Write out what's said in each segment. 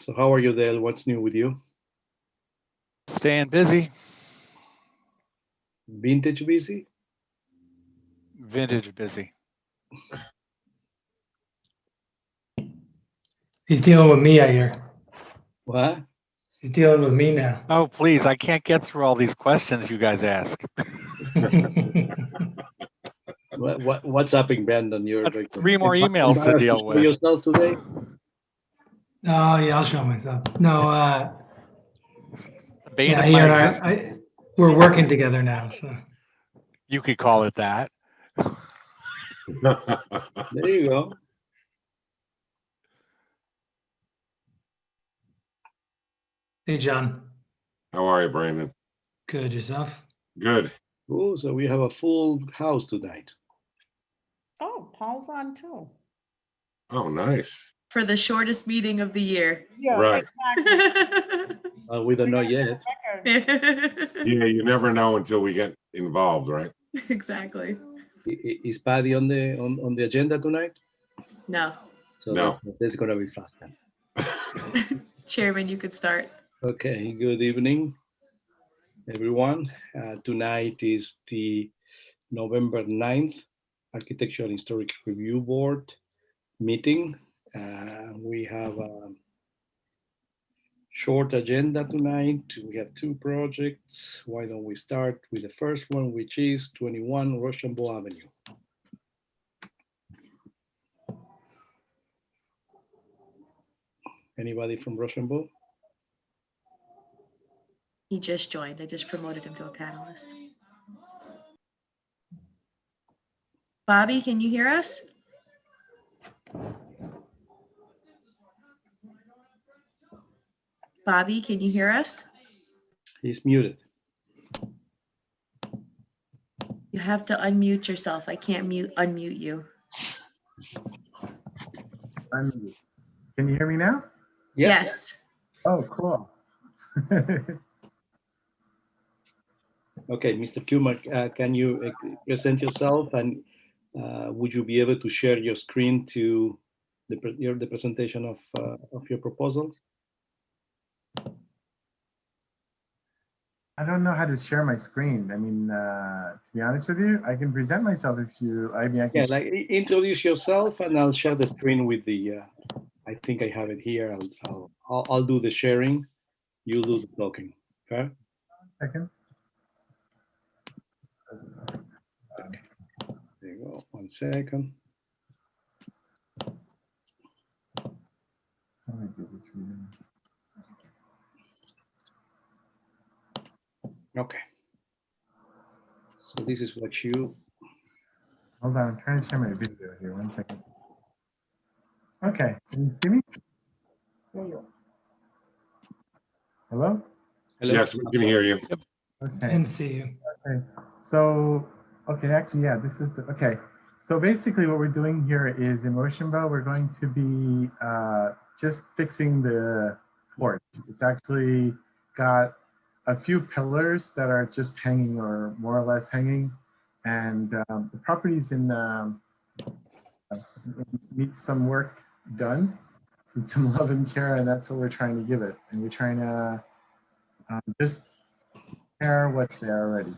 So how are you, Dale? What's new with you? Staying busy. Vintage busy? Vintage busy. He's dealing with me, I hear. What? He's dealing with me now. Oh, please, I can't get through all these questions you guys ask. What's happening, Brandon? You're Got like 3 more emails to embarrassed deal show with. yourself today? Oh, yeah, I'll show myself. No, The bane yeah, of he my and existence. we're working together now. So You could call it that. There you go. hey, John. How are you, Brandon? Good, yourself? Good. Oh, so we have a full house tonight. Oh, Paul's on too. Oh, nice. For the shortest meeting of the year. Yeah, Right. exactly. We don't know yet. Yeah, you never know until we get involved, right? Exactly. Is Paddy on the agenda tonight? No. So No. that's gonna be fast then. Chairman, you could start. Okay, good evening, everyone. Tonight is the November 9th Architectural Historic Review Board meeting. We have a short agenda tonight. We have 2 projects. Why don't we start with the first one, which is 21 Rochambeau Avenue. Anybody from Rochambeau? He just joined. I just promoted him to a panelist. Bobby, can you hear us? Bobby, can you hear us? He's muted. You have to unmute yourself. I can't unmute you. Can you hear me now? Yes. Oh, cool. Okay, Mr. Kumar, can you present yourself, and would you be able to share your screen to the presentation of your proposal? I don't know how to share my screen. I mean, to be honest with you, I can present myself if you, I mean, I can. Yeah, like introduce yourself, and I'll share the screen with the, I think I have it here. I'll do the sharing. You do the talking. Okay? Second. Okay. There you go. 1 second. How do I do this for you? Okay. So this is what you. Hold on, I'm trying to share my video here. 1 second. Okay, can you see me? Hello? Hello? Yes, we can hear you. Okay. Didn't see you. Okay. So, okay, actually, yeah, this is the, okay. So basically what we're doing here is in Rochambeau, we're going to be just fixing the porch. It's actually got a few pillars that are just hanging or more or less hanging. And the property's needs some work done, so some love and care, and that's what we're trying to give it. And we're trying to just care what's there already.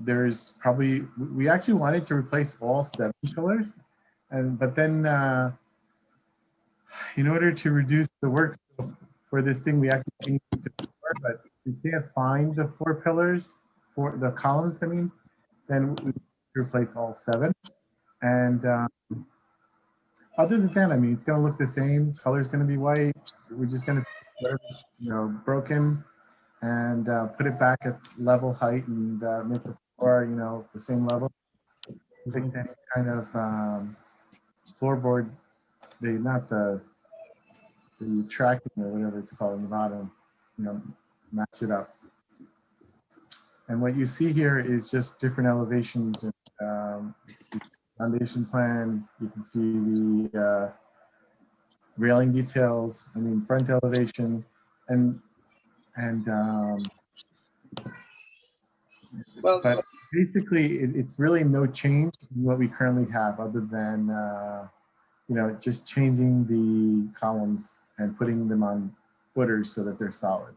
There's probably, we actually wanted to replace all 7 pillars, but then in order to reduce the work for this thing, we actually need to 4, but we can't find the 4 pillars, for the columns, I mean, then we replace all 7. And other than that, I mean, it's going to look the same. Color's going to be white. We're just going to, whatever's, you know, broken, and put it back at level height and make the floor, you know, the same level. Fix any kind of floorboard, not the tracking or whatever it's called in the bottom, you know, match it up. And what you see here is just different elevations and foundation plan. You can see the railing details, I mean, front elevation, and Well, but basically it's really no change in what we currently have, other than just changing the columns and putting them on footers so that they're solid.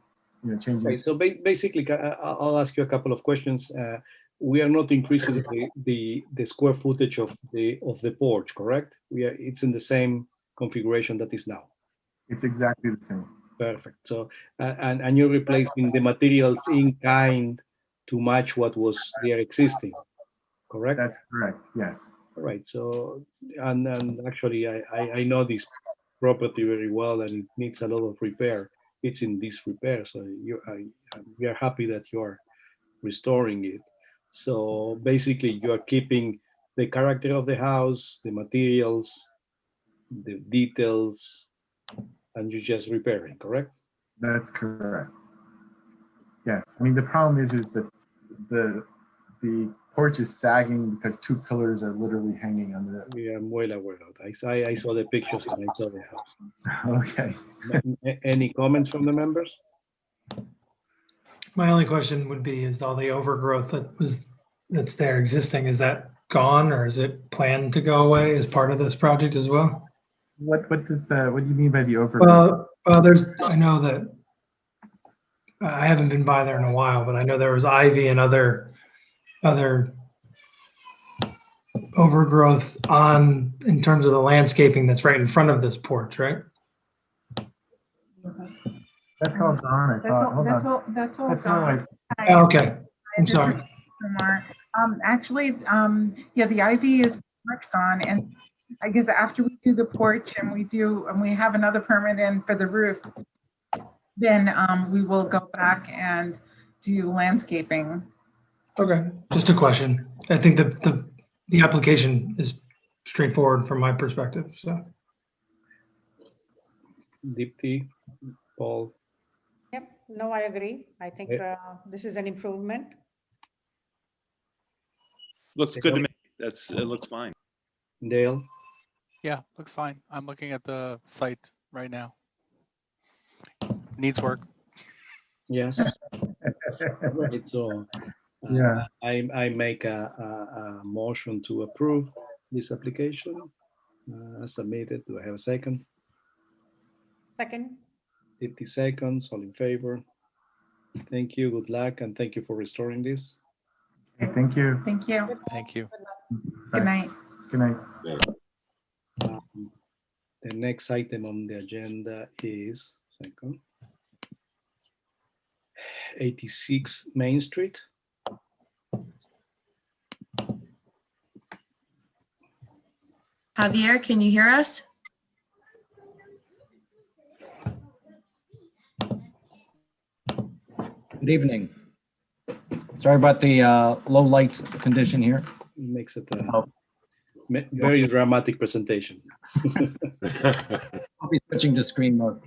Changing. Okay, so basically, I'll ask you a couple of questions. We are not increasing the square footage of the porch, correct? It's in the same configuration that is now. It's exactly the same. Perfect. So and you're replacing the materials in kind to match what was there existing, correct? That's correct. Yes. All right. So and actually, I know this property very well, and it needs a lot of repair. It's in disrepair, so we are happy that you are restoring it. So basically, you are keeping the character of the house, the materials, the details, and you're just repairing, correct? That's correct. Yes. I mean, the problem is that the porch is sagging because two pillars are literally hanging on the. Yeah, I'm well aware of that. I saw the pictures and I saw the house. Okay. Any comments from the members? My only question would be, is all the overgrowth that's there existing, is that gone or is it planned to go away as part of this project as well? What do you mean by the overgrowth? Well, I know that I haven't been by there in a while, but I know there was ivy and other overgrowth in terms of the landscaping that's right in front of this porch, right? That's all gone. I thought. Hold on. That's all That's not gone. like. Oh, okay, I'm This sorry. is Kumar. Actually, yeah, the ivy is much gone, and I guess after we do the porch and we have another permit in for the roof, then we will go back and do landscaping. Okay, just a question. I think the application is straightforward from my perspective, so. Deepti, Paul, Yep, no, I agree. I think this is an improvement. Looks good to me. It looks fine. Dale? Yeah, looks fine. I'm looking at the site right now. Needs work. Yes. Right, so Yeah. I make a motion to approve this application submitted. Do I have a second? Second, 50 seconds, all in favor. Thank you, good luck, and thank you for restoring this. Thank you. Thank you. Thank you. Good night. Good night. The next item on the agenda is 86 Main Street. Javier, can you hear us? Good evening. Sorry about the low light condition here. Makes it a very dramatic presentation. I'll be switching to screen mode.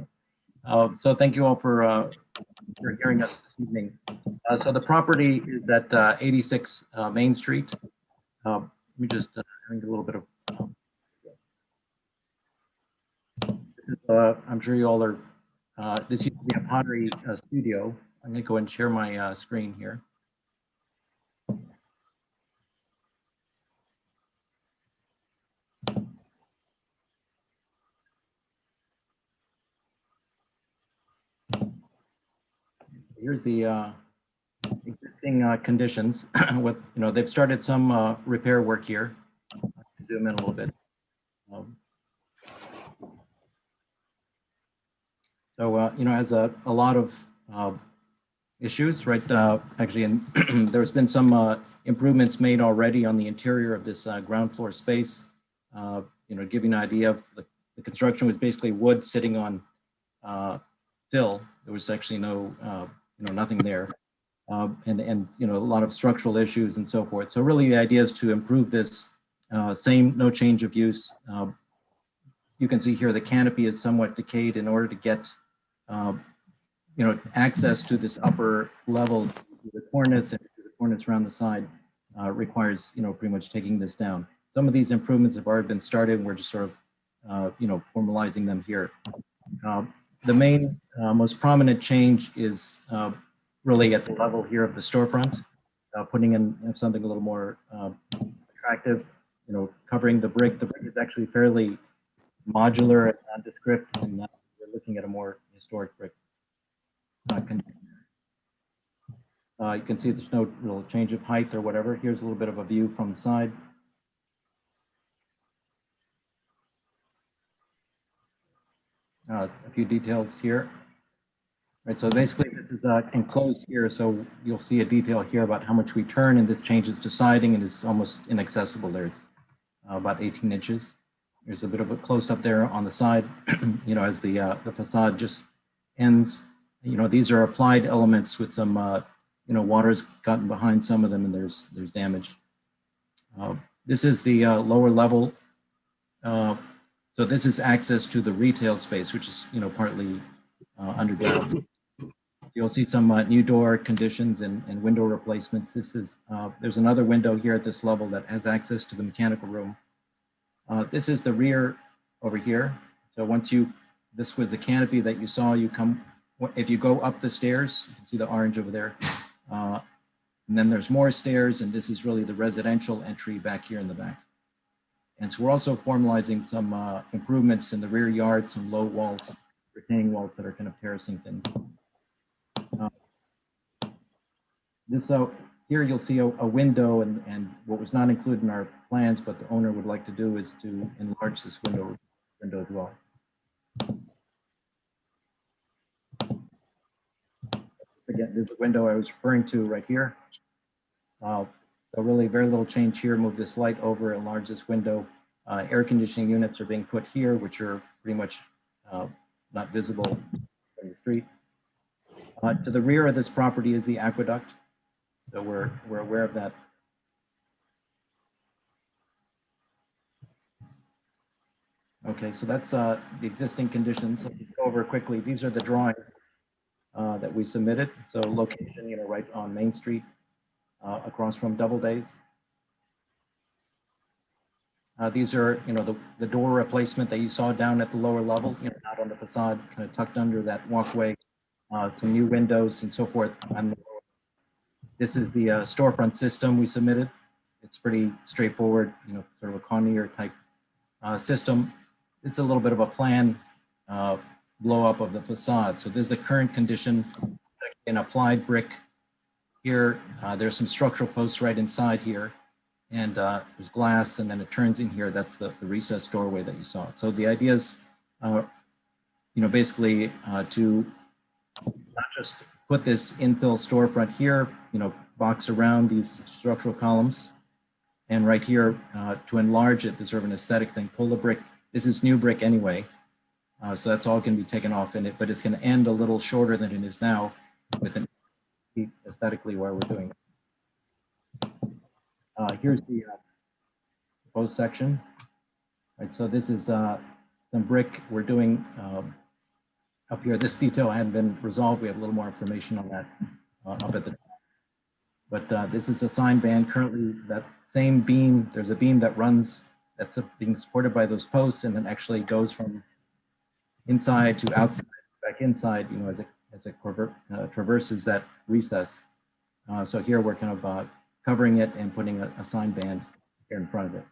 So thank you all for hearing us this evening. So the property is at 86 Main Street. Let me just drink a little bit of. I'm sure you all are. This used to be a pottery studio. I'm going to go and share my screen here. Here's the existing conditions. With they've started some repair work here. Zoom in a little bit. So has a lot of issues, right? Actually, and there's been some improvements made already on the interior of this ground floor space. Giving an idea of the construction was basically wood sitting on fill. There was actually nothing there, and a lot of structural issues and so forth. So really, the idea is to improve this. No change of use. You can see here the canopy is somewhat decayed. In order to get access to this upper level, the cornice and the cornice around the side requires pretty much taking this down. Some of these improvements have already been started, and we're just sort of formalizing them here. The main most prominent change is really at the level here of the storefront, putting in something a little more attractive. Covering the brick. The brick is actually fairly modular and nondescript, and we're looking at a more historic brick. You can see there's no real change of height or whatever. Here's a little bit of a view from the side. A few details here. Right, so basically this is enclosed here, so you'll see a detail here about how much we turn, and this changes to siding and is almost inaccessible there. It's about 18 inches. There's a bit of a close-up there on the side, you know, as the facade just ends. You know, these are applied elements with some, you know, water's gotten behind some of them and there's damage. This is the lower level. So this is access to the retail space, which is, you know, partly underground. You'll see some new door conditions and window replacements. This is, there's another window here at this level that has access to the mechanical room. This is the rear over here. So once this was the canopy that you saw, if you go up the stairs, you can see the orange over there. And then there's more stairs, and this is really the residential entry back here in the back. And so we're also formalizing some improvements in the rear yard, some low walls, retaining walls that are kind of terracing things. Here you'll see a window, and what was not included in our plans, but the owner would like to do is to enlarge this window as well. Again, there's a window I was referring to right here. So really very little change here. Move this light over, enlarge this window. Air conditioning units are being put here, which are pretty much not visible from the street. To the rear of this property is the aqueduct. So we're aware of that. Okay, so that's the existing conditions. Let's go over quickly. These are the drawings that we submitted. So location, you know, right on Main Street, across from Doubleday's. These are, you know, the door replacement that you saw down at the lower level, you know, not on the facade, kind of tucked under that walkway. Some new windows and so forth. This is the storefront system we submitted. It's pretty straightforward, you know, sort of a Conair type system. It's a little bit of a plan blow up of the facade. So this is the current condition, an applied brick here. There's some structural posts right inside here, and there's glass, and then it turns in here. That's the recessed doorway that you saw. So the idea is, you know, basically to not just put this infill storefront here, you know, box around these structural columns, and right here to enlarge it, this sort of an aesthetic thing, pull the brick. This is new brick anyway, so that's all going to be taken off in it, but it's going to end a little shorter than it is now, with an aesthetically why we're doing it. Here's the proposed section. Right, so this is some brick we're doing up here. This detail hadn't been resolved. We have a little more information on that up at the top. But this is a sign band. Currently, that same beam, there's a beam that runs, that's being supported by those posts, and then actually goes from inside to outside, back inside, you know, as it traverses that recess. So here we're kind of covering it and putting a sign band here in front of it.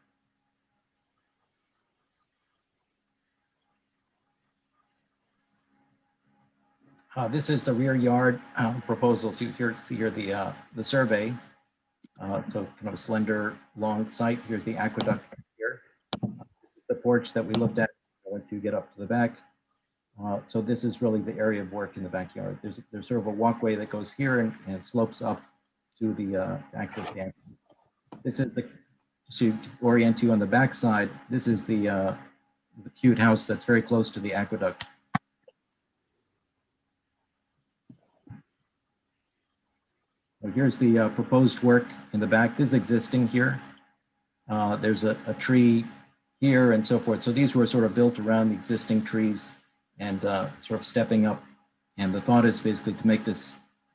This is the rear yard proposal. So you see here the survey. So kind of a slender, long site. Here's the aqueduct here. This is the porch that we looked at once you get up to the back. So this is really the area of work in the backyard. There's sort of a walkway that goes here and slopes up to the access gate. This is to orient you on the back side. This is the cute house that's very close to the aqueduct. So here's the proposed work in the back. This is existing here. There's a tree here and so forth. So these were sort of built around the existing trees and sort of stepping up. And the thought is basically to make this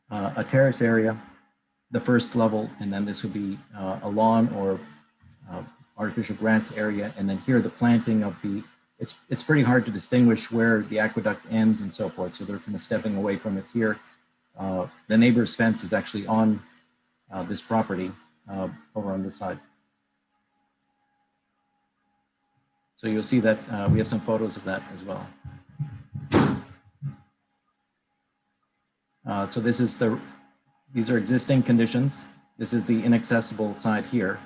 a terrace area, the first level, and then this would be a lawn or artificial grass area. And then here the planting of it's pretty hard to distinguish where the aqueduct ends and so forth. So they're kind of stepping away from it here. The neighbor's fence is actually on this property over on this side. So you'll see that we have some photos of that as well. So these are existing conditions. This is the inaccessible side here,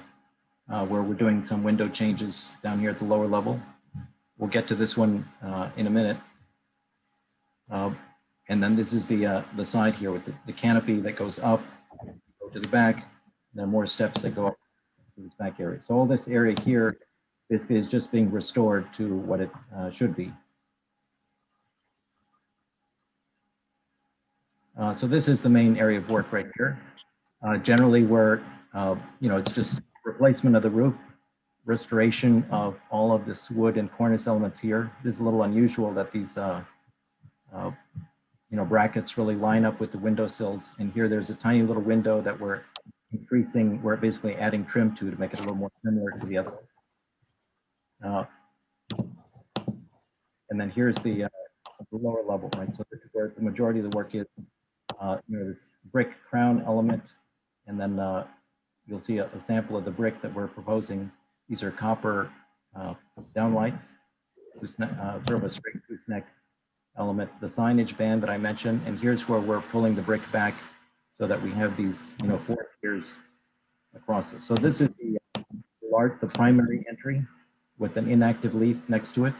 where we're doing some window changes down here at the lower level. We'll get to this one in a minute. And then this is the side here with the canopy that goes up, go to the back, and then more steps that go up to this back area. So all this area here basically is just being restored to what it should be. So this is the main area of work right here. Generally, it's just replacement of the roof, restoration of all of this wood and cornice elements here. This is a little unusual that these brackets really line up with the window sills. And here there's a tiny little window that we're increasing, we're basically adding trim to make it a little more similar to the others. And then here's the lower level, right? So this is where the majority of the work is. This brick crown element, and then you'll see a sample of the brick that we're proposing. These are copper downlights, sort of a straight gooseneck element, the signage band that I mentioned, and here's where we're pulling the brick back so that we have these 4 tiers across it. So this is the primary entry with an inactive leaf next to it.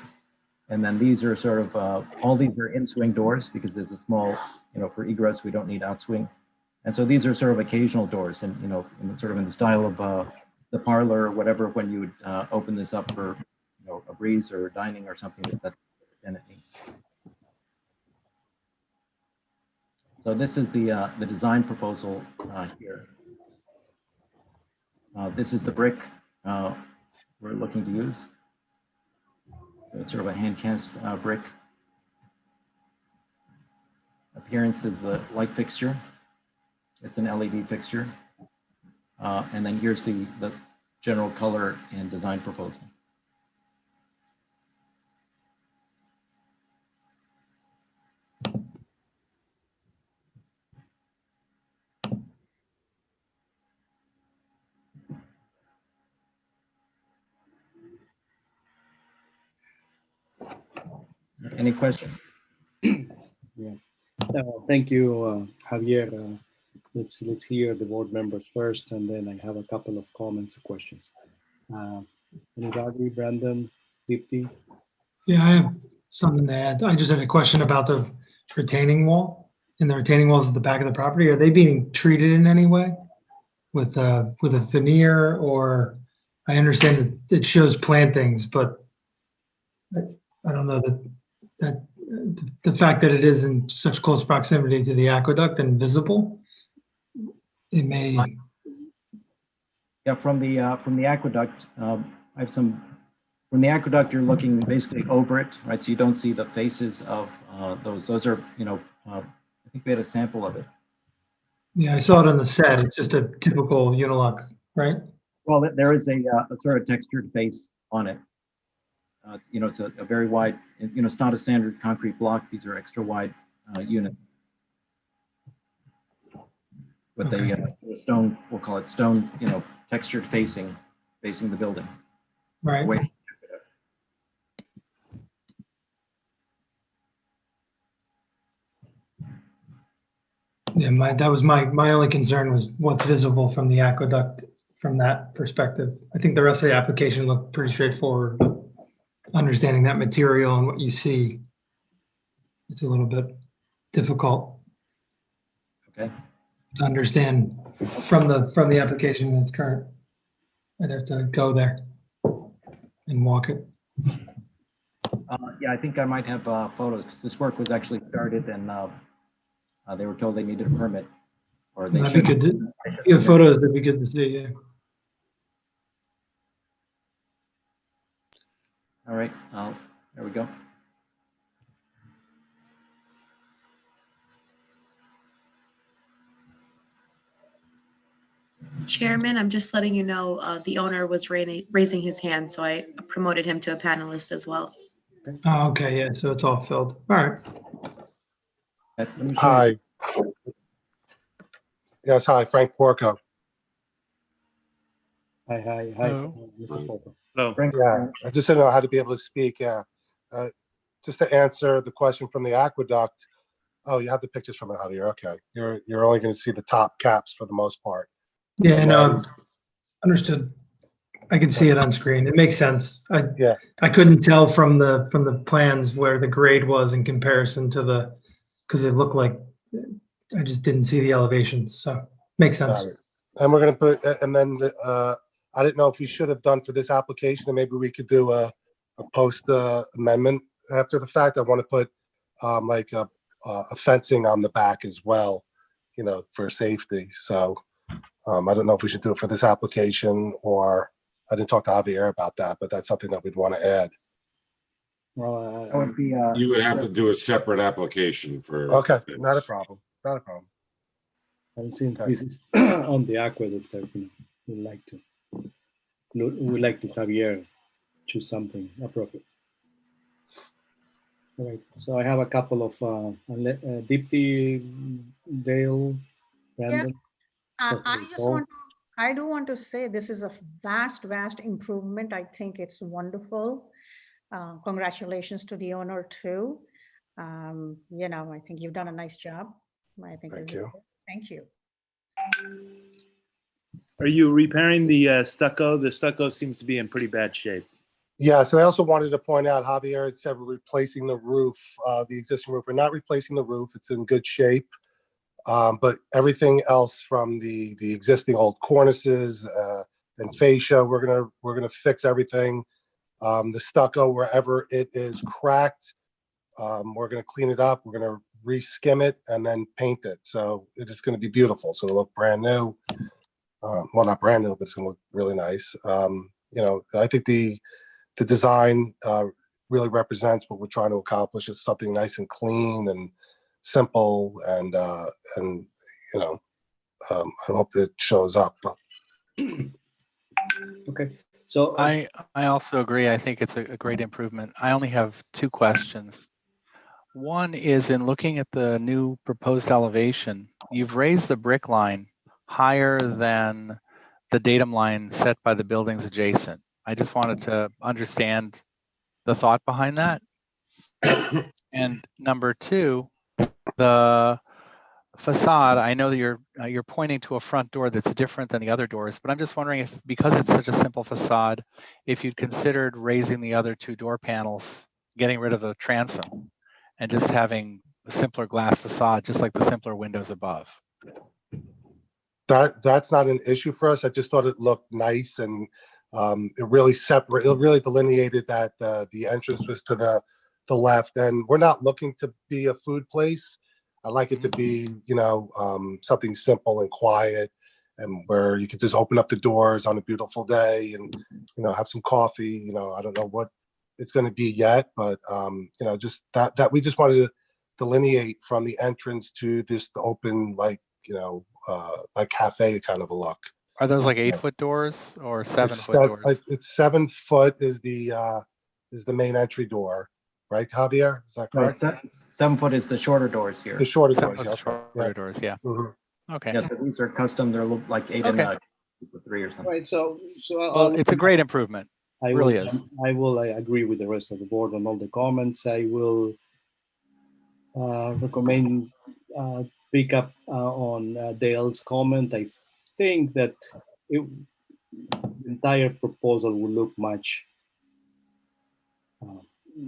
And then these are sort of, all these are in-swing doors because there's a small, for egress, we don't need outswing. And so these are sort of occasional doors and, sort of in the style of the parlor or whatever, when you would open this up for, a breeze or dining or something that tenant needs. So this is the design proposal here. This is the brick we're looking to use. So it's sort of a hand cast brick. Appearance is the light fixture. It's an LED fixture. And then here's the general color and design proposal. Any questions? Yeah. Thank you, Javier. Let's hear the board members first, and then I have a couple of comments and questions. Anybody, Brandon, Deepti? Yeah, I have something to add. I just had a question about the retaining wall. And the retaining walls at the back of the property, are they being treated in any way with a veneer? Or I understand that it shows plantings, but I don't know that the fact that it is in such close proximity to the aqueduct and visible, it may. Yeah, from the aqueduct, I have some. From the aqueduct, you're looking basically over it, right? So you don't see the faces of those. Those are, I think we had a sample of it. Yeah, I saw it on the set. It's just a typical unilock, right? Well, there is a sort of textured face on it. It's a very wide, it's not a standard concrete block. These are extra wide units with a stone, we'll call it stone, textured facing the building. Right. Yeah, that was my only concern was what's visible from the aqueduct from that perspective. I think the rest of the application looked pretty straightforward, but understanding that material and what you see, it's a little bit difficult. Okay. To understand from the application in its current. I'd have to go there and walk it. Yeah, I think I might have photos because this work was actually started and they were told they needed a permit, or they That'd be should. good. You have photos, that'd be good to see. Yeah. All right. There we go. Chairman, I'm just letting you know, the owner was raising his hand, so I promoted him to a panelist as well. Oh, okay. Yeah. So it's all filled. All right. Let me show you. Hi. Yes, hi, Frank Porco. Hi, Hello. Mr. Porter. So, Yeah, I just didn't know how to be able to speak. Yeah. Just to answer the question from the aqueduct. Oh, you have the pictures from it, Javier. Okay. You're only going to see the top caps for the most part. Yeah, And no, then- understood. I can see it on screen. It makes sense. Yeah. I couldn't tell from the plans where the grade was in comparison to the, because it looked like, I just didn't see the elevations, so makes sense. Got it. And we're going to put, and then I didn't know if we should have done for this application, and maybe we could do a post amendment after the fact. I want to put like a fencing on the back as well, you know, for safety. So I don't know if we should do it for this application, or I didn't talk to Javier about that, but that's something that we'd want to add. Well, That would be, You would have to do a separate application for. Okay, not a problem. Not a problem. and since Okay. this is on the aqueduct, I think we'd like to Javier choose something appropriate. All right. So I have a couple of Deepti, Dale, Brandon. I do want to say this is a vast improvement. I think it's wonderful. Congratulations to the owner too. You know, I think you've done a nice job. I think. Thank you. Thank you. are you repairing the stucco? The stucco seems to be in pretty bad shape. Yes, and I also wanted to point out, Javier had said we're replacing the roof, the existing roof. We're not replacing the roof. It's in good shape. But everything else from the existing old cornices and fascia, we're gonna fix everything. The stucco, wherever it is cracked, we're gonna clean it up. We're gonna re-skim it and then paint it. So it is gonna be beautiful. So it'll look brand new. Well, not brand new, but it's gonna look really nice. You know, I think the design really represents what we're trying to accomplish. It's something nice and clean and simple, and you know, I hope it shows up. Okay. So I also agree. I think it's a great improvement. I only have two questions. One is in looking at the new proposed elevation, you've raised the brick line higher than the datum line set by the buildings adjacent. I just wanted to understand the thought behind that. And number two, the facade, I know that you're pointing to a front door that's different than the other doors, but I'm just wondering if, because it's such a simple facade, if you'd considered raising the other two door panels, getting rid of the transom, and just having a simpler glass facade, just like the simpler windows above. That's not an issue for us. I just thought it looked nice, and it really delineated that the entrance was to the left, and we're not looking to be a food place. I like it to be, you know, something simple and quiet, and where you could just open up the doors on a beautiful day and, you know, have some coffee. You know, I don't know what it's going to be yet, but you know, just that we just wanted to delineate from the entrance to this open, like, you know, like cafe kind of a look. Are those like 8-foot doors or 7-foot doors? It's 7 foot is the main entry door, right, Javier? Is that no, correct? 7 foot is the shorter doors here. The shorter Seven doors. foot Okay. shorter Yeah. doors, yeah. Mhm. Okay. Yes, these are custom. They're like 8 Okay. and 3 or something. right. So Well, it's a great improvement. I really will, is. I will agree with the rest of the board on all the comments. I will recommend pick up on Dale's comment. I think that the entire proposal will look much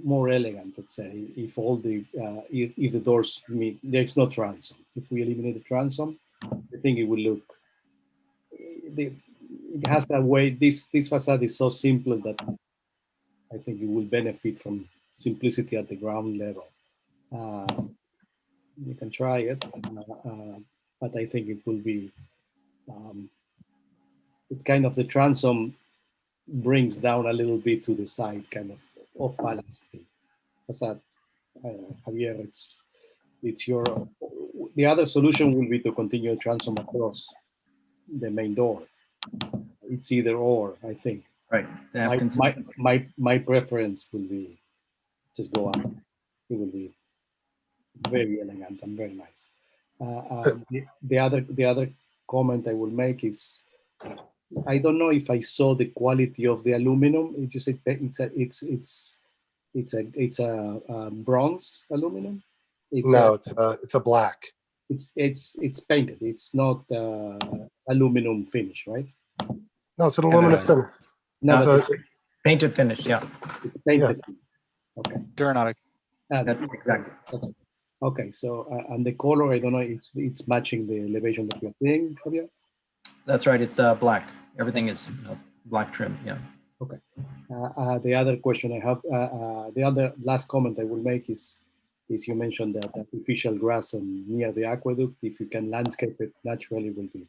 more elegant, let's say, if all the if the doors meet. There's no transom. If we eliminate the transom, I think it will look. It has that way. This facade is so simple that I think it will benefit from simplicity at the ground level. You can try it, but I think it will be. It kind of the transom brings down a little bit to the side, kind of off balance thing. Facade, Javier, it's your. The other solution will be to continue transom across the main door. It's either or, I think. Right. They have consistency. My preference will be just go up. It will be very elegant and very nice. The other comment I will make is I don't know if I saw the quality of the aluminum. It just it's a bronze aluminum. No, it's a black. It's painted. It's not aluminum finish, right? No, it's an aluminum finish. No, So it's painted finish, yeah. it's painted. Okay. Duranodic. That's exactly. Okay, so and the color, I don't know. It's matching the elevation that you're seeing, Javier. That's right. It's black. Everything is black trim. Yeah. Okay. The other question I have, the other last comment I will make is you mentioned that artificial grass near the aqueduct. If you can landscape it naturally, will be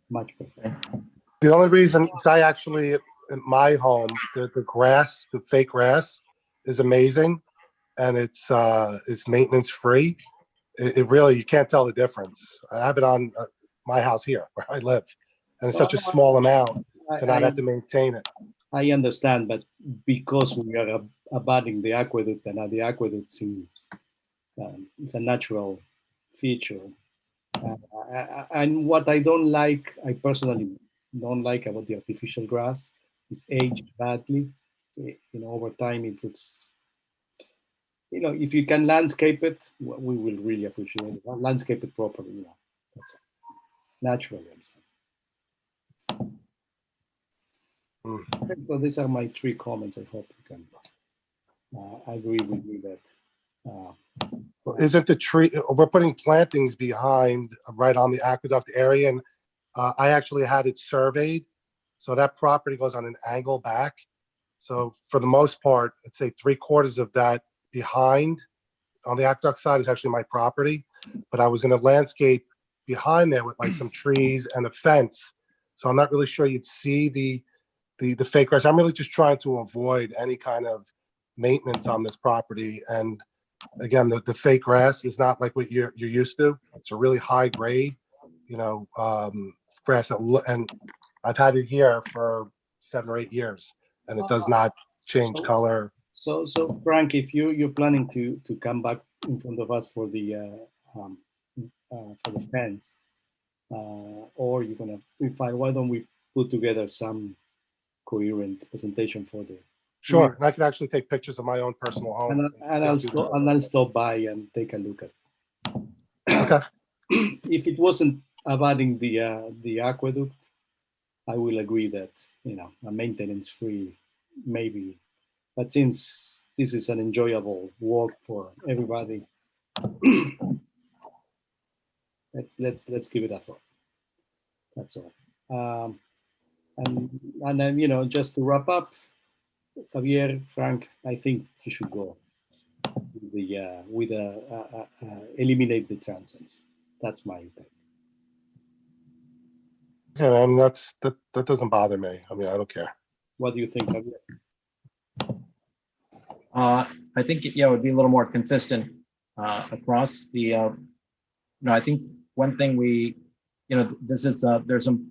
much preferred. the only reason is I actually, in my home, the grass, the fake grass is amazing, and it's maintenance free. It really, you can't tell the difference. I have it on my house here where I live, and it's such a small amount to not have to maintain it. I understand, but because we are abutting the aqueduct, and the aqueduct seems it's a natural feature. And what I personally don't like about the artificial grass is aged badly. Over time it looks. If you can landscape it, we will really appreciate it. Landscape it properly, that's all. Naturally, I'm saying. So these are my 3 comments. I hope you can agree with me that. Isn't the tree? We're putting plantings behind, right on the aqueduct area, and I actually had it surveyed, so that property goes on an angle back. So for the most part, I'd say 3/4 of that behind on the aqueduct side is actually my property, but I was going to landscape behind there with like some trees and a fence. So I'm not really sure you'd see the fake grass. I'm really just trying to avoid any kind of maintenance on this property. And again, the fake grass is not like what you're used to. It's a really high grade, grass, and I've had it here for 7 or 8 years, and it does not change color. So Frank, if you're planning to come back in front of us for the fence, or you're gonna why don't we put together some coherent presentation for the. Sure, and I can actually take pictures of my own personal home. And I'll stop by and take a look at it. Okay. If it wasn't abutting the aqueduct, I will agree that a maintenance free maybe, but since this is an enjoyable walk for everybody, let's give it a thought. That's all. And then just to wrap up, Javier, Frank, I think you should go with eliminate the transoms. That's my take. Okay, I mean that doesn't bother me. I mean, I don't care. What do you think, Javier? I think it would be a little more consistent across the. I think one thing this is there's some,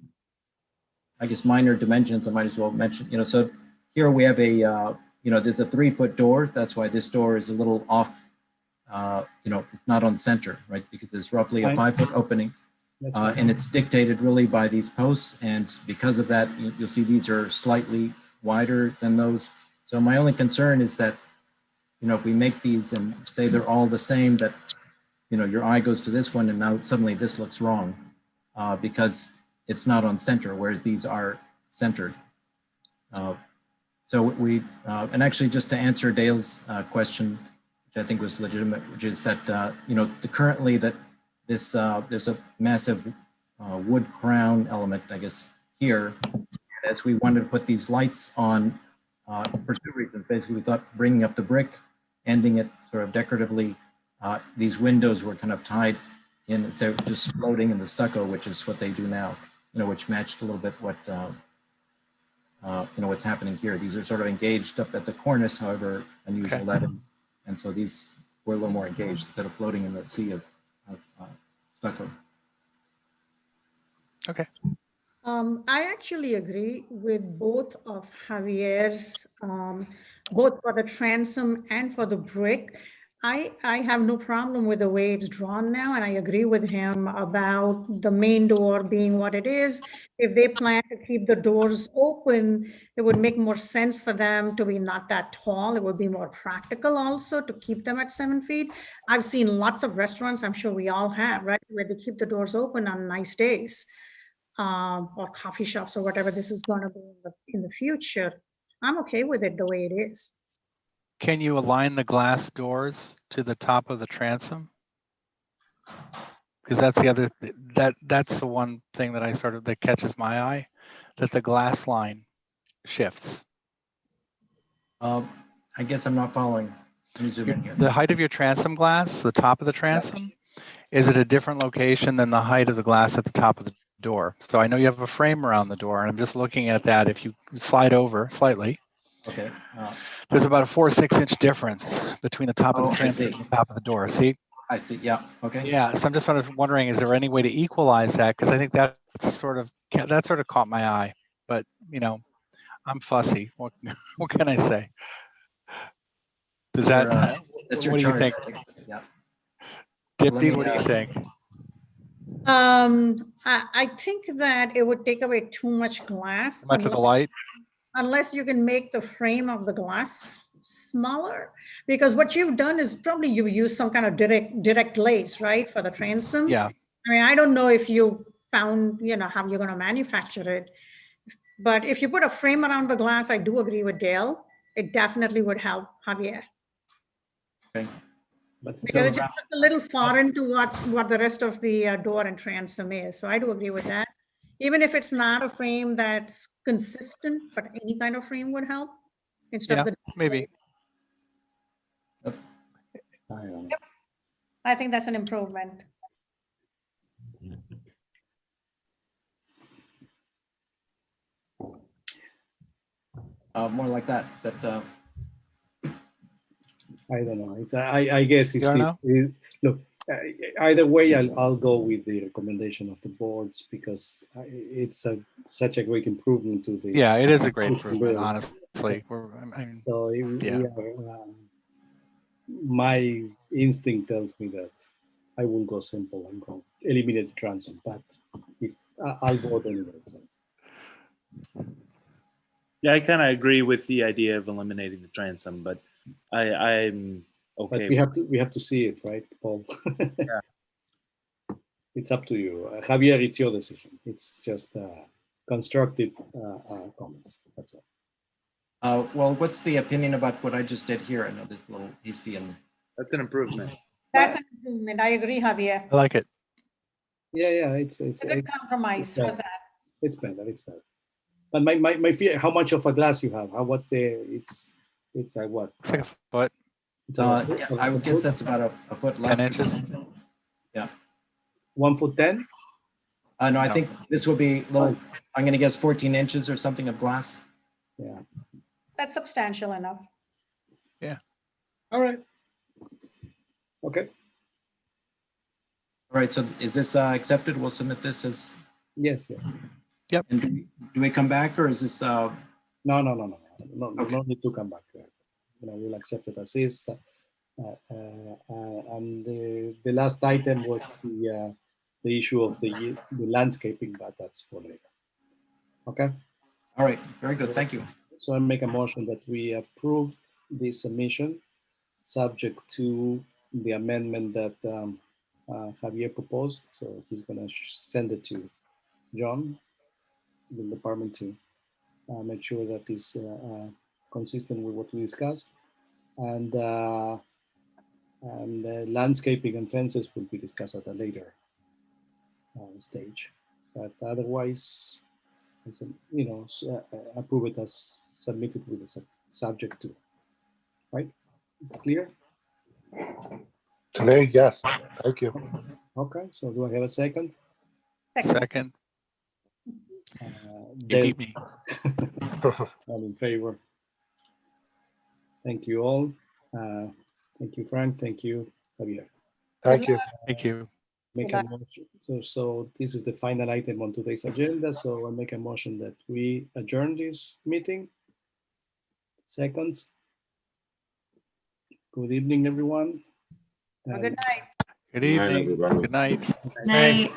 I guess, minor dimensions I might as well mention. So here we have a there's a 3-foot door. That's why this door is a little off. Not on center, right? Because there's roughly a 5-foot opening. And it's dictated really by these posts, and because of that, you'll see these are slightly wider than those. So my only concern is that, if we make these and say they're all the same, that, your eye goes to this one and now suddenly this looks wrong because it's not on center, whereas these are centered. So we, and actually just to answer Dale's question, which I think was legitimate, which is that, currently that this, there's a massive wood crown element, I guess, here. As we wanted to put these lights on for 2 reasons. Basically, we thought bringing up the brick, ending it sort of decoratively, these windows were kind of tied in, instead of just floating in the stucco, which is what they do now, which matched a little bit what, what's happening here. These are sort of engaged up at the cornice, however unusual that is. And so these were a little more engaged instead of floating in the sea of stucco. Okay. I actually agree with both of Javier's, both for the transom and for the brick. I have no problem with the way it's drawn now, and I agree with him about the main door being what it is. If they plan to keep the doors open, it would make more sense for them to be not that tall. It would be more practical also to keep them at 7 feet. I've seen lots of restaurants, I'm sure we all have, right, where they keep the doors open on nice days, or coffee shops or whatever this is going to be in the future. I'm okay with it the way it is. Can you align the glass doors to the top of the transom? Because that's the other, that's the one thing that that catches my eye, that the glass line shifts. I guess I'm not following. Let me zoom in here. The height of your transom glass, the top of the transom, is at a different location than the height of the glass at the top of the door. So I know you have a frame around the door, and I'm just looking at that. If you slide over slightly, Okay. there's about a 4 or 6 inch difference between the top of the I transom see. and the top of the door. See? I see. Yeah. Okay. Yeah. So I'm just sort of wondering, is there any way to equalize that? Because I think that sort of caught my eye. But you know, I'm fussy. What can I say? Does that? That's your What do you charge. think, Yeah. Dipti? What do you think? I think that it would take away too much glass. Much of the light? Unless you can make the frame of the glass smaller, because what you've done is probably you've used some kind of direct glaze, right, for the transom. Yeah. I mean, I don't know if you found, how you're going to manufacture it, but if you put a frame around the glass, I do agree with Dale. It definitely would help, Javier. Okay. Because it just looks a little foreign to what the rest of the door and transom is. So I do agree with that. Even if it's not a frame that's consistent, but any kind of frame would help instead of the. Maybe. I think that's an improvement. More like that. Is that? I don't know. I guess it's, You don't know? Look. Either way, I'll go with the recommendation of the boards because it's such a great improvement to the. Yeah, it is a great improvement, honestly. My instinct tells me that I will go simple and go eliminate the transom, but if I'll vote anyway. Yeah, I kind of agree with the idea of eliminating the transom, but I'm okay. But we have to see it, right, Paul? Yeah. It's up to you, Javier. It's your decision. It's just constructive comments. That's all. Well, what's the opinion about what I just did here? I know this little hasty and. That's an improvement. That's an improvement. I agree, Javier. I like it. Yeah, it's a good compromise. How's that? It's better. But my fear, how much of a glass you have? It's like what? It's like a foot. Yeah, I would guess that's about a foot left. 10 inches. Yeah. 1 foot 10? No, I think this will be little. I'm going to guess 14 inches or something of glass. Yeah. That's substantial enough. Yeah. All right. Okay. All right. So is this accepted? We'll submit this as. Yes. Yep. And do we come back or is this? No. No need to come back. We'll accept it as is. And the last item was the issue of the landscaping, but that's for later. Okay. All right. Very good. Thank you. So I make a motion that we approve this submission, subject to the amendment that Javier proposed. So he's going to send it to John, the department, to make sure that is consistent with what we discussed. And landscaping and fences will be discussed at a later stage. But otherwise, approve it as submitted with the subject to. Right? Is that clear? To me, yes. Thank you. Okay. So do I have a second? Second. You beat me. All in favor. Thank you all. Thank you, Frank. Thank you, Javier. Thank you. Thank you. Make a motion. So this is the final item on today's agenda. So I make a motion that we adjourn this meeting. Seconds. Good evening, everyone. Have a good night. Good Good night, evening. everybody. Good night. Night.